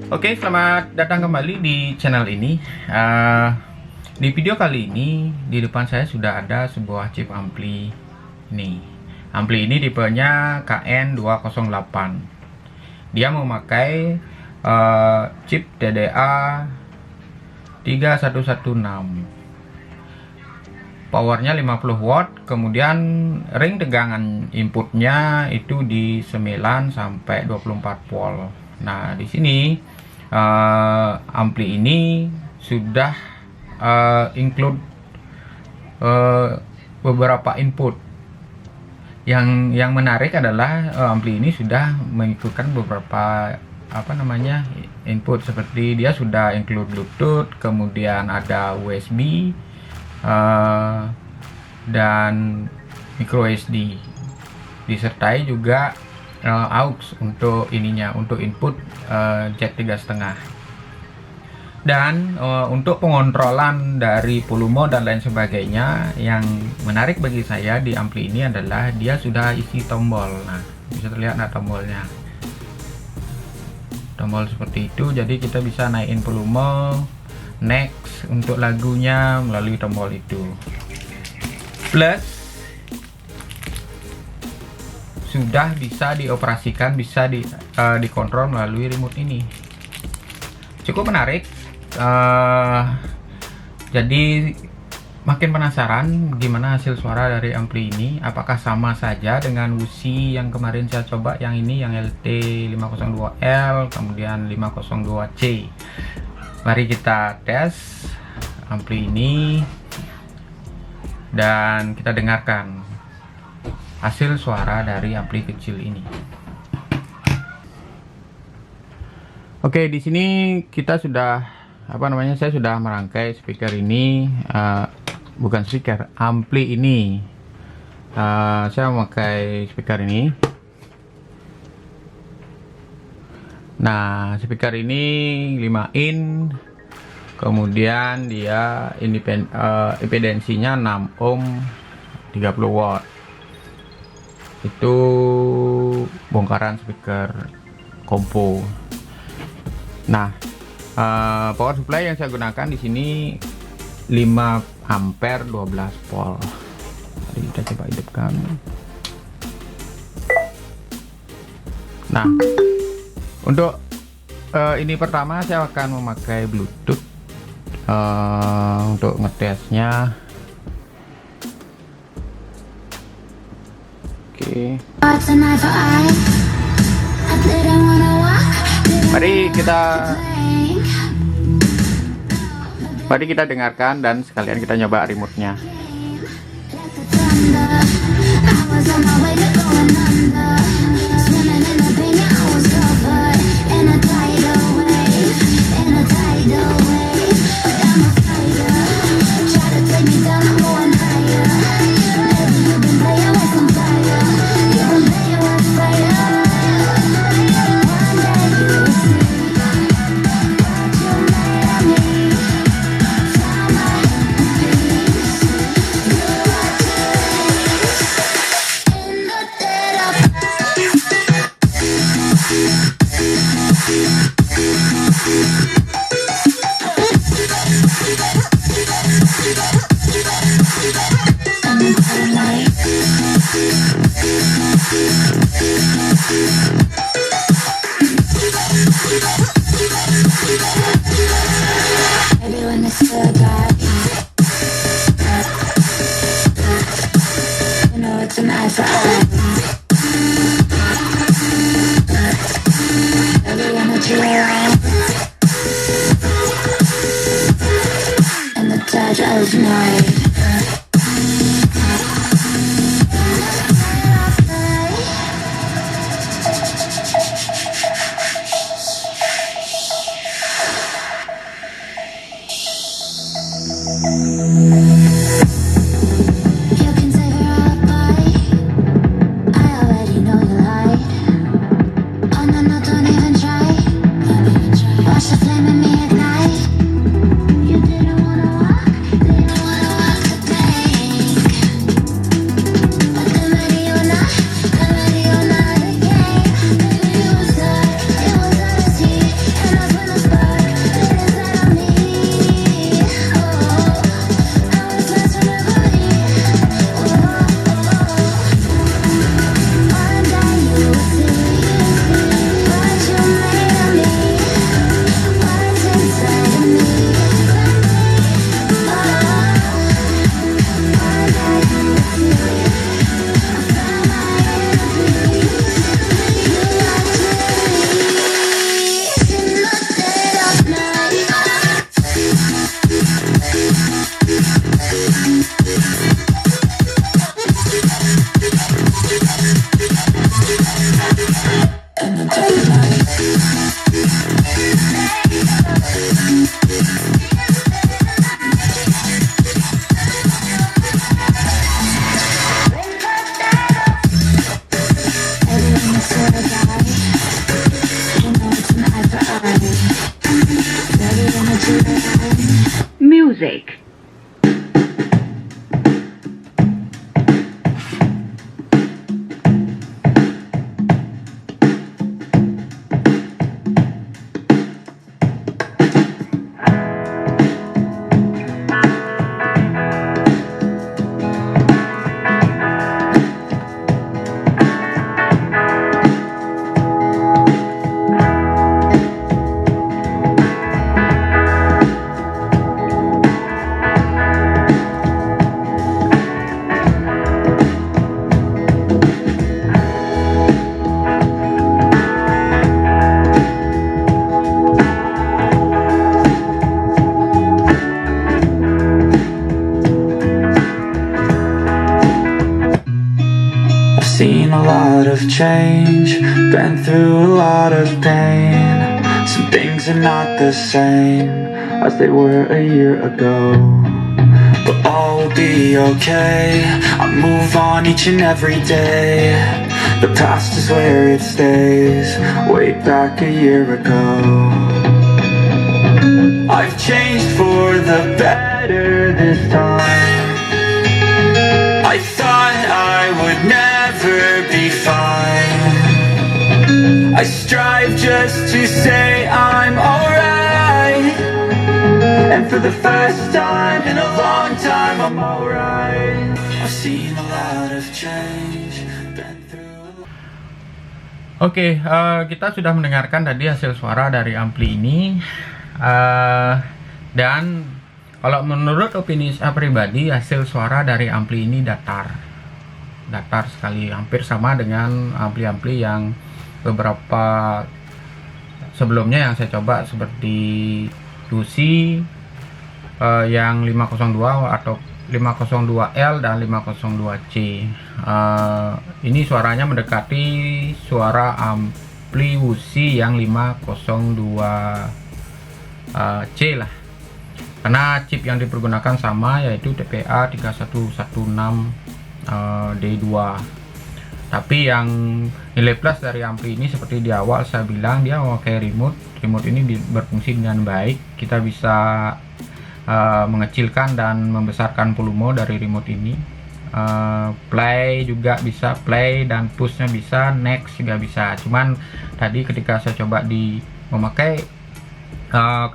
Oke, selamat datang kembali di channel ini. Di video kali ini, di depan saya sudah ada sebuah chip ampli. Nih, ampli ini tipenya KN208. Dia memakai chip TDA 3116. Powernya 50 watt, kemudian ring tegangan inputnya itu di 9 sampai 24 volt. Nah, di sini ampli ini sudah include beberapa input. Yang menarik adalah ampli ini sudah mengikutkan beberapa input, seperti dia sudah include Bluetooth, kemudian ada USB dan micro SD, disertai juga aux untuk input jack 3,5. Dan untuk pengontrolan dari volume dan lain sebagainya, yang menarik bagi saya di ampli ini adalah dia sudah isi tombol. Nah, bisa terlihat tombolnya, tombol seperti itu. Jadi kita bisa naikin volume, next untuk lagunya melalui tombol itu. Plus sudah bisa dioperasikan, bisa dikontrol melalui remote ini. Cukup menarik. Jadi makin penasaran gimana hasil suara dari ampli ini. Apakah sama saja dengan Wuxi yang kemarin saya coba, yang ini, yang LT502L kemudian 502C. Mari kita tes ampli ini dan kita dengarkan hasil suara dari ampli kecil ini. Oke, di sini kita sudah saya sudah merangkai speaker ini, bukan speaker, ampli ini. Saya memakai speaker ini. Nah, speaker ini 5 in, kemudian dia impedensinya 6 ohm, 30 watt. Itu bongkaran speaker kompo. Nah, power supply yang saya gunakan di sini 5 ampere 12 volt. Jadi kita coba hidupkan. Nah, untuk ini pertama saya akan memakai Bluetooth untuk ngetesnya. Oke. Mari kita dengarkan dan sekalian kita nyoba remote-nya. lot of change, been through a lot of pain. Some things are not the same as they were a year ago, but all will be okay. I move on each and every day. The past is where it stays, way back a year ago. I've changed for the better this time. I thought I would never be fine. I strive just to say I'm alright, and for the first time in a long time I'm alright. I've seen a lot of change, been through. Oke, kita sudah mendengarkan tadi hasil suara dari ampli ini, dan kalau menurut opini saya pribadi, hasil suara dari ampli ini datar sekali, hampir sama dengan ampli-ampli yang beberapa sebelumnya yang saya coba, seperti UC yang 502 atau 502L dan 502C. Ini suaranya mendekati suara ampli UC yang 502C lah, karena chip yang dipergunakan sama, yaitu TPA 3116D2. Tapi yang nilai plus dari ampli ini, seperti di awal saya bilang, dia memakai remote ini berfungsi dengan baik. Kita bisa mengecilkan dan membesarkan volume dari remote ini. Play juga bisa, play dan pushnya bisa, next juga bisa. Cuman tadi ketika saya coba memakai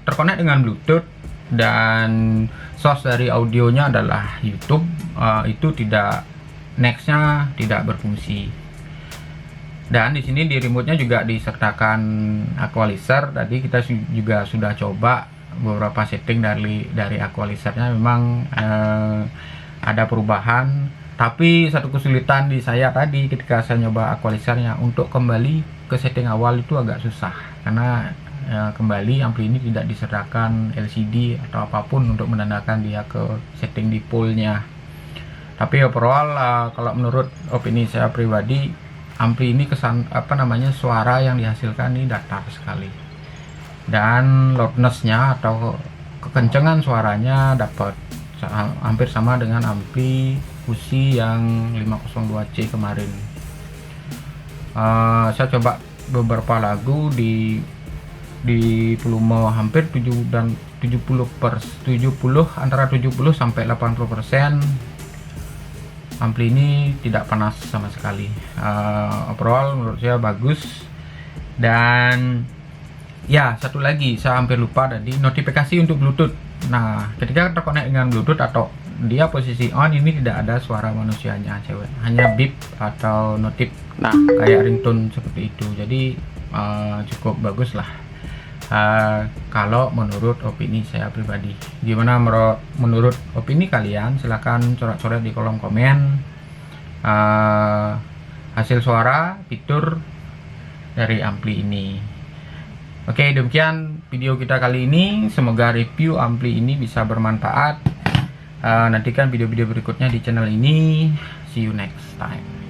terkonek dengan Bluetooth dan source dari audionya adalah YouTube, itu nextnya tidak berfungsi. Dan di sini di remote-nya juga disertakan equalizer. Tadi kita juga sudah coba beberapa setting dari equalizer-nya, memang ada perubahan. Tapi satu kesulitan di saya tadi ketika saya nyoba equalizer-nya, untuk kembali ke setting awal itu agak susah, karena kembali ampli ini tidak disertakan LCD atau apapun untuk menandakan dia ke setting di pole-nya. Tapi overall, kalau menurut opini saya pribadi, ampli ini suara yang dihasilkan ini datar sekali, dan loudness-nya atau kekencengan suaranya dapat hampir sama dengan ampli UC yang 502C kemarin. Saya coba beberapa lagu di volume hampir 70 antara 70 sampai 80%. Ampli ini tidak panas sama sekali. Overall menurut saya bagus. Dan ya, satu lagi saya hampir lupa tadi, notifikasi untuk Bluetooth. Nah, ketika terkonek dengan Bluetooth atau dia posisi on, ini tidak ada suara manusianya, cewek, hanya beep atau notif, kayak ringtone seperti itu. Jadi cukup bagus lah. Kalau menurut opini saya pribadi. Gimana menurut opini kalian? Silahkan coret-coret di kolom komen. Hasil suara fitur dari ampli ini. Oke, demikian video kita kali ini. Semoga review ampli ini bisa bermanfaat. Nantikan video-video berikutnya di channel ini. See you next time.